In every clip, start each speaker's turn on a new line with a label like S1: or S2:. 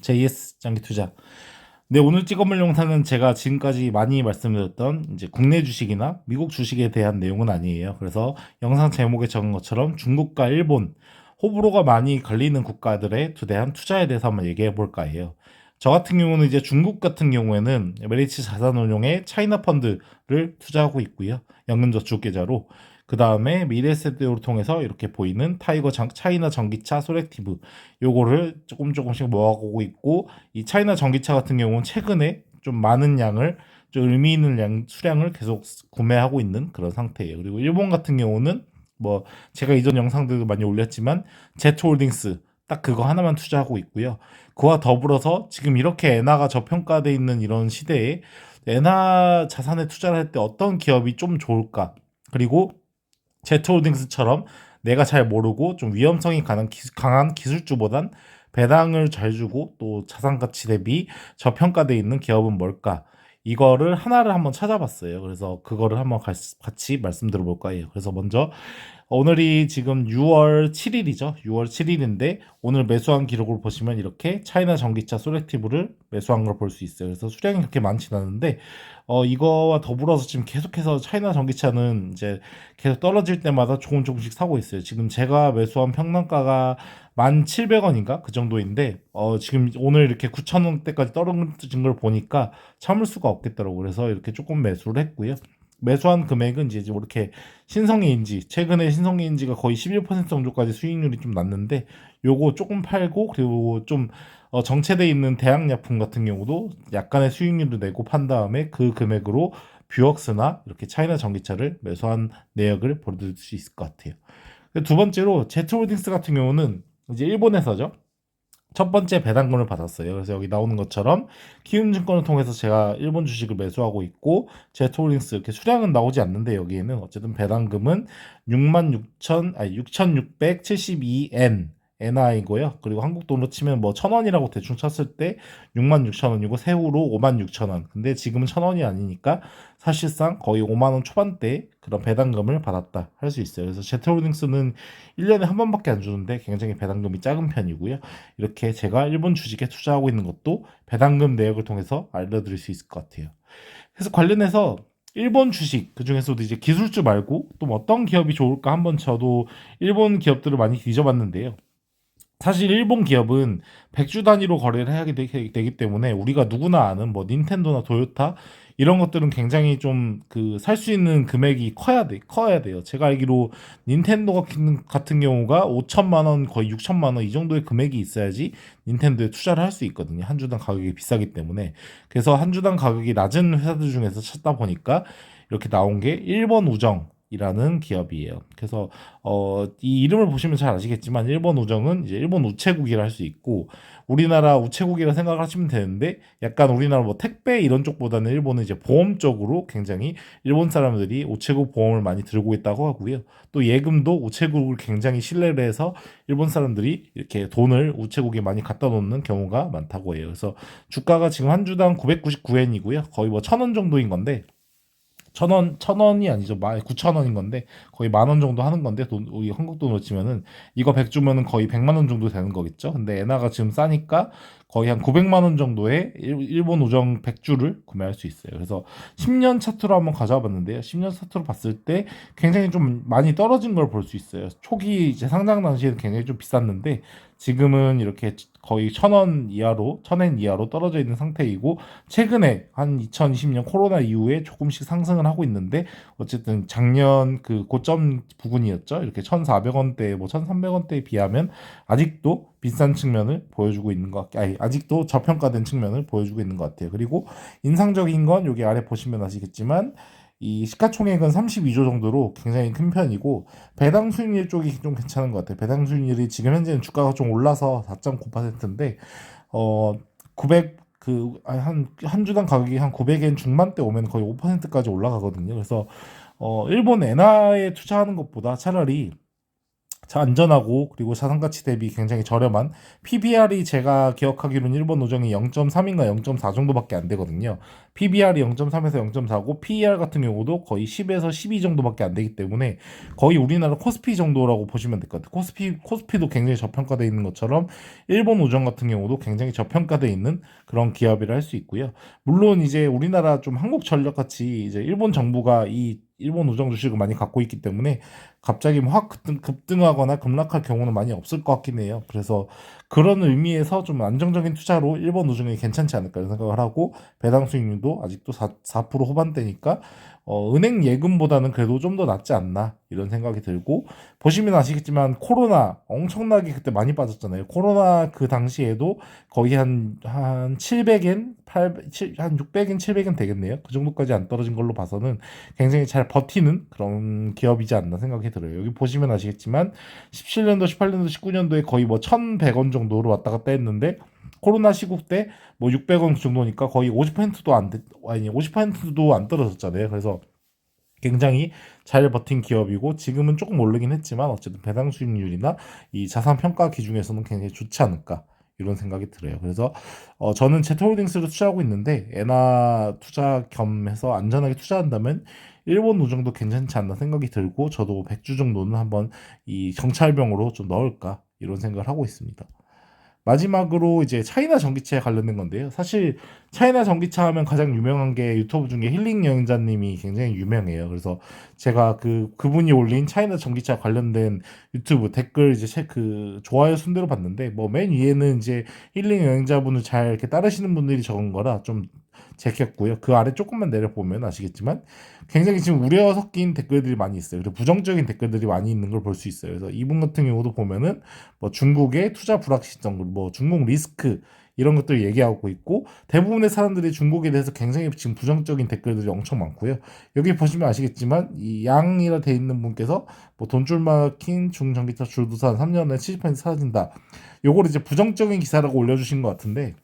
S1: JS 장기 투자. 네, 오늘 찍어볼 영상은 제가 지금까지 많이 말씀드렸던 이제 국내 주식이나 미국 주식에 대한 내용은 아니에요. 그래서 영상 제목에 적은 것처럼 중국과 일본, 호불호가 많이 갈리는 국가들에 대한 투자에 대해서 한번 얘기해 볼까 해요. 저 같은 경우는 이제 중국 같은 경우에는 메리츠 자산운용의 차이나 펀드를 투자하고 있고요. 연금저축 계좌로. 그 다음에 미래에셋을 통해서 이렇게 보이는 차이나 전기차 소렉티브 요거를 조금씩 모아가고 있고, 이 차이나 전기차 같은 경우는 최근에 좀 많은 양을, 좀 의미 있는 수량을 계속 구매하고 있는 그런 상태예요. 그리고 일본 같은 경우는 뭐 제가 이전 영상들도 많이 올렸지만 제트홀딩스 딱 그거 하나만 투자하고 있고요. 그와 더불어서 지금 이렇게 엔화가 저평가돼 있는 이런 시대에 엔화 자산에 투자를 할 때 어떤 기업이 좀 좋을까? 그리고 제트홀딩스처럼 내가 잘 모르고 좀 위험성이 강한 기술주보단 배당을 잘 주고 또 자산 가치 대비 저평가되어 있는 기업은 뭘까? 이거를 하나를 한번 찾아봤어요. 그래서 그거를 한번 같이 말씀드려 볼까 해요. 그래서 먼저 오늘이 지금 6월 7일이죠. 6월 7일인데 오늘 매수한 기록을 보시면 이렇게 차이나 전기차 소렉티브를 매수한 걸 볼 수 있어요. 그래서 수량이 그렇게 많진 않은데 이거와 더불어서 지금 계속해서 차이나 전기차는 이제 계속 떨어질 때마다 조금씩 사고 있어요. 지금 제가 매수한 평단가가 1,700원인가 그 정도인데 지금 오늘 이렇게 9,000원대까지 떨어진 걸 보니까 참을 수가 없겠더라고요. 그래서 이렇게 조금 매수를 했고요. 매수한 금액은 이제 이렇게 신성인지, 최근에 신성인지가 거의 11% 정도까지 수익률이 좀 났는데 요거 조금 팔고, 그리고 좀 정체돼 있는 대학약품 같은 경우도 약간의 수익률을 내고 판 다음에 그 금액으로 뷰억스나 이렇게 차이나 전기차를 매수한 내역을 보여드릴 수 있을 것 같아요. 두 번째로 제트홀딩스 같은 경우는 이제 일본에서죠. 첫 번째 배당금을 받았어요. 그래서 여기 나오는 것처럼 키움증권을 통해서 제가 일본 주식을 매수하고 있고, 제트홀딩스 이렇게 수량은 나오지 않는데 여기에는 어쨌든 배당금은 6,672엔 엔화이고요. 그리고 한국 돈으로 치면 뭐 1,000원이라고 대충 쳤을 때 66,000원이고 세후로 56,000원. 근데 지금은 1,000원이 아니니까 사실상 거의 5만 원 초반대 그런 배당금을 받았다 할 수 있어요. 그래서 제트홀딩스는 1년에 한 번밖에 안 주는데 굉장히 배당금이 작은 편이고요. 이렇게 제가 일본 주식에 투자하고 있는 것도 배당금 내역을 통해서 알려드릴 수 있을 것 같아요. 그래서 관련해서 일본 주식, 그 중에서도 이제 기술주 말고 또 어떤 기업이 좋을까 한번 저도 일본 기업들을 많이 뒤져봤는데요. 사실 일본 기업은 100주 단위로 거래를 하게 되기 때문에 우리가 누구나 아는 뭐 닌텐도나 도요타 이런 것들은 굉장히 좀 그 살 수 있는 금액이 커야 돼요. 제가 알기로 닌텐도 같은 경우가 5천만 원, 거의 6천만 원 이 정도의 금액이 있어야지 닌텐도에 투자를 할 수 있거든요. 한 주당 가격이 비싸기 때문에. 그래서 한 주당 가격이 낮은 회사들 중에서 찾다 보니까 이렇게 나온 게 일본 우정 이라는 기업이에요. 그래서 이 이름을 보시면 잘 아시겠지만 일본 우정은 이제 일본 우체국이라 할 수 있고, 우리나라 우체국이라 생각하시면 되는데 약간 우리나라 뭐 택배 이런 쪽보다는 일본은 이제 보험 쪽으로 굉장히 일본 사람들이 우체국 보험을 많이 들고 있다고 하고요. 또 예금도 우체국을 굉장히 신뢰를 해서 일본 사람들이 이렇게 돈을 우체국에 많이 갖다 놓는 경우가 많다고 해요. 그래서 주가가 지금 한 주당 999엔이고요. 거의 뭐 1,000원 정도인 건데, 1,000원이 아니죠. 9,000원인 건데 거의 10,000원 정도 하는 건데, 우리 한국 돈으로 치면은 이거 100주면은 거의 100만 원 정도 되는 거겠죠. 근데 엔화가 지금 싸니까 거의 한 900만 원 정도의 일본 우정 100주를 구매할 수 있어요. 그래서 10년 차트로 한번 가져와 봤는데요. 10년 차트로 봤을 때 굉장히 좀 많이 떨어진 걸 볼 수 있어요. 초기 이제 상장 당시에는 굉장히 좀 비쌌는데 지금은 이렇게 거의 1,000원 이하로, 1,000엔 이하로 떨어져 있는 상태이고, 최근에 한 2020년 코로나 이후에 조금씩 상승을 하고 있는데, 어쨌든 작년 그 고점 부근이었죠. 이렇게 1,400원대, 뭐 1,300원대에 비하면 아직도 비싼 측면을 보여주고 있는 것 같아요. 아직도 저평가된 측면을 보여주고 있는 것 같아요. 그리고 인상적인 건 여기 아래 보시면 아시겠지만 이 시가총액은 32조 정도로 굉장히 큰 편이고, 배당 수익률 쪽이 좀 괜찮은 것 같아요. 배당 수익률이 지금 현재는 주가가 좀 올라서 4.9%인데 900 한 주당 가격이 한 900엔 중반대 오면 거의 5%까지 올라가거든요. 그래서 일본 엔화에 투자하는 것보다 차라리 안전하고 그리고 자산가치 대비 굉장히 저렴한 PBR이 제가 기억하기로는 일본 노정이 0.3인가 0.4 정도밖에 안 되거든요. PBR이 0.3에서 0.4고 PER 같은 경우도 거의 10에서 12 정도밖에 안 되기 때문에 거의 우리나라 코스피 정도라고 보시면 될 것 같아요. 코스피도 굉장히 저평가되어 있는 것처럼 일본 노정 같은 경우도 굉장히 저평가되어 있는 그런 기업이라 할 수 있고요. 물론 이제 우리나라 좀 한국전력 같이 이제 일본 정부가 이 일본 우정 주식을 많이 갖고 있기 때문에 갑자기 뭐확 급등하거나 급락할 경우는 많이 없을 것 같긴 해요. 그래서 그런 의미에서 좀 안정적인 투자로 일본 우정이 괜찮지 않을까 이런 생각을 하고 배당 수익률도 아직도 4% 후반대니까 은행 예금보다는 그래도 좀 더 낫지 않나 이런 생각이 들고 보시면 아시겠지만 코로나 엄청나게 그때 많이 빠졌잖아요. 코로나 그 당시에도 거의 한 700엔, 한 600엔, 700엔 되겠네요. 그 정도까지 안 떨어진 걸로 봐서는 굉장히 잘 버티는 그런 기업이지 않나 생각이 들어요. 여기 보시면 아시겠지만 17년도, 18년도, 19년도에 거의 뭐 1,100원 정도로 왔다 갔다 했는데 코로나 시국 때 뭐 600원 정도니까 거의 50%도 아니 50%도 안 떨어졌잖아요. 그래서 굉장히 잘 버틴 기업이고 지금은 조금 오르긴 했지만 어쨌든 배당 수익률이나 이 자산 평가 기준에서는 굉장히 좋지 않을까 이런 생각이 들어요. 그래서 저는 제트홀딩스를 투자하고 있는데 엔화 투자 겸해서 안전하게 투자한다면 일본 우정도 괜찮지 않나 생각이 들고 저도 100주 정도는 한번 이 정찰병으로 좀 넣을까 이런 생각을 하고 있습니다. 마지막으로 이제 차이나 전기차에 관련된 건데요. 사실 차이나 전기차 하면 가장 유명한 게 유튜브 중에 힐링 여행자님이 굉장히 유명해요. 그래서 제가 그분이 올린 차이나 전기차 관련된 유튜브 댓글 이제 그 좋아요 순대로 봤는데 뭐 맨 위에는 이제 힐링 여행자분을 잘 이렇게 따르시는 분들이 적은 거라 좀 제꼈고요. 그 아래 조금만 내려보면 아시겠지만 굉장히 지금 우려 섞인 댓글들이 많이 있어요. 그리고 부정적인 댓글들이 많이 있는 걸 볼 수 있어요. 그래서 이분 같은 경우도 보면은 뭐 중국의 투자 불확실성, 뭐 중국 리스크 이런 것들 얘기하고 있고 대부분의 사람들이 중국에 대해서 굉장히 지금 부정적인 댓글들이 엄청 많고요. 여기 보시면 아시겠지만 이 양이라 돼 있는 분께서 뭐 돈줄 막힌 중전기차 줄도산 3년 안에 70% 사라진다. 요걸 이제 부정적인 기사라고 올려주신 것 같은데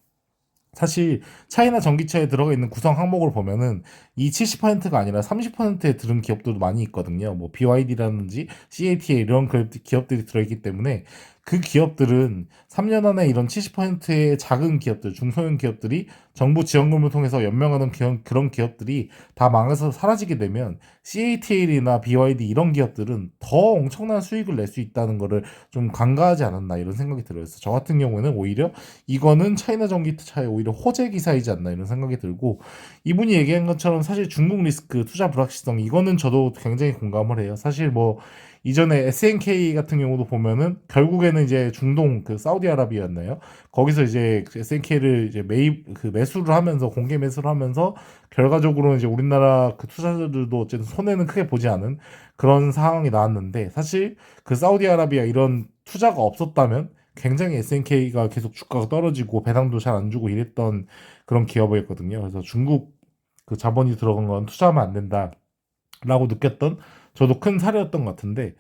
S1: 사실 차이나 전기차에 들어가 있는 구성 항목을 보면은 이 70%가 아니라 30%에 들은 기업들도 많이 있거든요. 뭐 BYD라든지 CATL 이런 기업들이 들어있기 때문에 그 기업들은 3년 안에 이런 70%의 작은 기업들, 중소형 기업들이 정부 지원금을 통해서 연명하는 그런 기업들이 다 망해서 사라지게 되면 CATL이나 BYD 이런 기업들은 더 엄청난 수익을 낼 수 있다는 거를 좀 간과하지 않았나 이런 생각이 들어요. 그래서 저 같은 경우에는 오히려 이거는 차이나 전기차의 오히려 호재 기사이지 않나 이런 생각이 들고 이분이 얘기한 것처럼 사실 중국 리스크, 투자 불확실성 이거는 저도 굉장히 공감을 해요. 사실 뭐 이전에 SNK 같은 경우도 보면은 결국에는 이제 중동 그 사우디아라비아였나요? 거기서 이제 SNK를 이제 매수를 하면서 공개 매수를 하면서 결과적으로 이제 우리나라 그 투자자들도 어쨌든 손해는 크게 보지 않은 그런 상황이 나왔는데 사실 그 사우디아라비아 이런 투자가 없었다면 굉장히 SNK가 계속 주가가 떨어지고 배당도 잘 안 주고 이랬던 그런 기업이었거든요. 그래서 중국 그 자본이 들어간 건 투자하면 안 된다라고 느꼈던 저도 큰 사례였던 것 같은데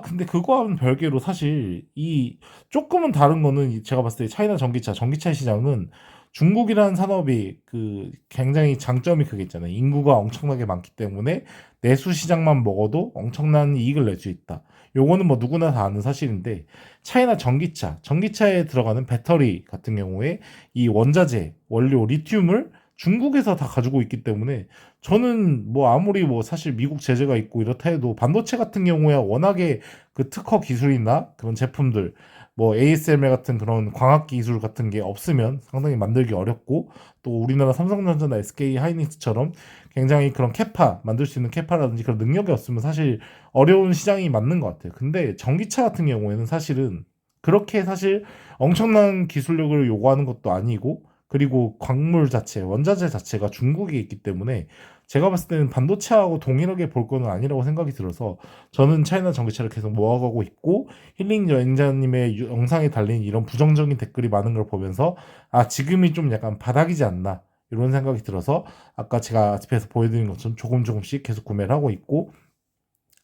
S1: 근데 그거와는 별개로 사실 이 조금은 다른 거는 제가 봤을 때 차이나 전기차 시장은 중국이라는 산업이 그 굉장히 장점이 그게 있잖아요. 인구가 엄청나게 많기 때문에 내수 시장만 먹어도 엄청난 이익을 낼 수 있다. 요거는 뭐 누구나 다 아는 사실인데 차이나 전기차에 들어가는 배터리 같은 경우에 이 원자재, 원료, 리튬을 중국에서 다 가지고 있기 때문에 저는 뭐 아무리 뭐 사실 미국 제재가 있고 이렇다 해도 반도체 같은 경우야 워낙에 그 특허 기술이나 그런 제품들 뭐 ASML 같은 그런 광학 기술 같은 게 없으면 상당히 만들기 어렵고 또 우리나라 삼성전자나 SK 하이닉스처럼 굉장히 그런 캐파 만들 수 있는 캐파라든지 그런 능력이 없으면 사실 어려운 시장이 맞는 것 같아요. 근데 전기차 같은 경우에는 사실은 그렇게 사실 엄청난 기술력을 요구하는 것도 아니고 그리고 광물 자체, 원자재 자체가 중국에 있기 때문에 제가 봤을 때는 반도체하고 동일하게 볼 거는 아니라고 생각이 들어서 저는 차이나 전기차를 계속 모아가고 있고 힐링 여행자님의 영상에 달린 이런 부정적인 댓글이 많은 걸 보면서 아 지금이 좀 약간 바닥이지 않나 이런 생각이 들어서 아까 제가 앞에서 보여드린 것처럼 조금씩 계속 구매를 하고 있고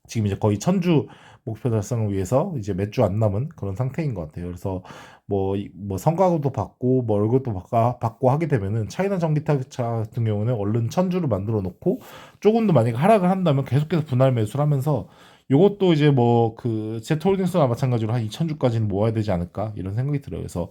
S1: 지금 이제 거의 1,000주 목표 달성을 위해서 이제 몇 주 안 남은 그런 상태인 것 같아요. 그래서 뭐 성과급도 받고 뭐 월급도 받고 하게 되면은 차이나 전기차 같은 경우는 얼른 1,000주를 만들어 놓고 조금 더 만약에 하락을 한다면 계속해서 분할 매수를 하면서 요것도 이제 뭐 그 제트홀딩스나 마찬가지로 한 2,000주까지는 모아야 되지 않을까 이런 생각이 들어요. 그래서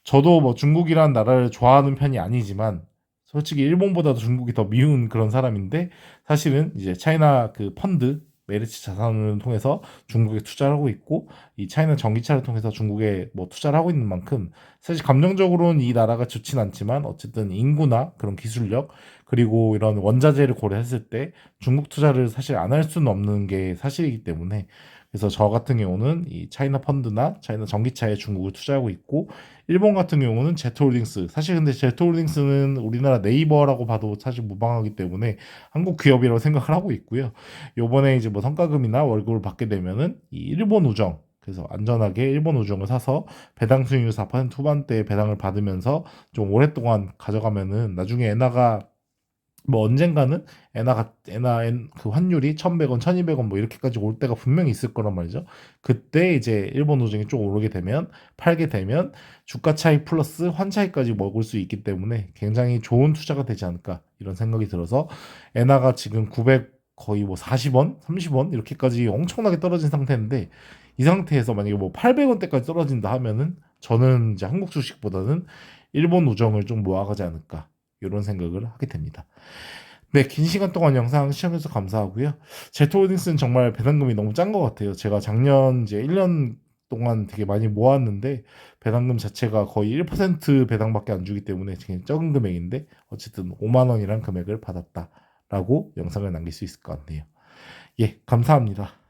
S1: 저도 뭐 중국이란 나라를 좋아하는 편이 아니지만 솔직히 일본보다도 중국이 더 미운 그런 사람인데 사실은 이제 차이나 그 펀드 메리츠 자산을 통해서 중국에 투자를 하고 있고 이 차이나 전기차를 통해서 중국에 뭐 투자를 하고 있는 만큼 사실 감정적으로는 이 나라가 좋진 않지만 어쨌든 인구나 그런 기술력 그리고 이런 원자재를 고려했을 때 중국 투자를 사실 안 할 수는 없는 게 사실이기 때문에 그래서 저 같은 경우는 이 차이나 펀드나 차이나 전기차에 중국을 투자하고 있고 일본 같은 경우는 제트홀딩스. 사실 근데 제트홀딩스는 우리나라 네이버라고 봐도 사실 무방하기 때문에 한국 기업이라고 생각을 하고 있고요. 요번에 이제 뭐 성과금이나 월급을 받게 되면은 이 일본 우정 그래서 안전하게 일본 우정을 사서 배당 수익률 4% 후반대의 배당을 받으면서 좀 오랫동안 가져가면은 나중에 엔화가 뭐 언젠가는 그 환율이 1,100원, 1,200원 뭐 이렇게까지 올 때가 분명히 있을 거란 말이죠. 그때 이제 일본 우정이 좀 오르게 되면 팔게 되면 주가 차익 플러스 환 차익까지 먹을 수 있기 때문에 굉장히 좋은 투자가 되지 않을까 이런 생각이 들어서 엔화가 지금 900 거의 뭐 40원, 30원 이렇게까지 엄청나게 떨어진 상태인데 이 상태에서 만약에 뭐 800원대까지 떨어진다 하면은 저는 이제 한국 주식보다는 일본 우정을 좀 모아가지 않을까 이런 생각을 하게 됩니다. 네, 긴 시간 동안 영상 시청해주셔서 감사하고요. 제트홀딩스는 정말 배당금이 너무 짠 것 같아요. 제가 작년 이제 1년 동안 되게 많이 모았는데 배당금 자체가 거의 1% 배당밖에 안 주기 때문에 되게 적은 금액인데 어쨌든 5만 원이란 금액을 받았다라고 영상을 남길 수 있을 것 같네요. 예, 감사합니다.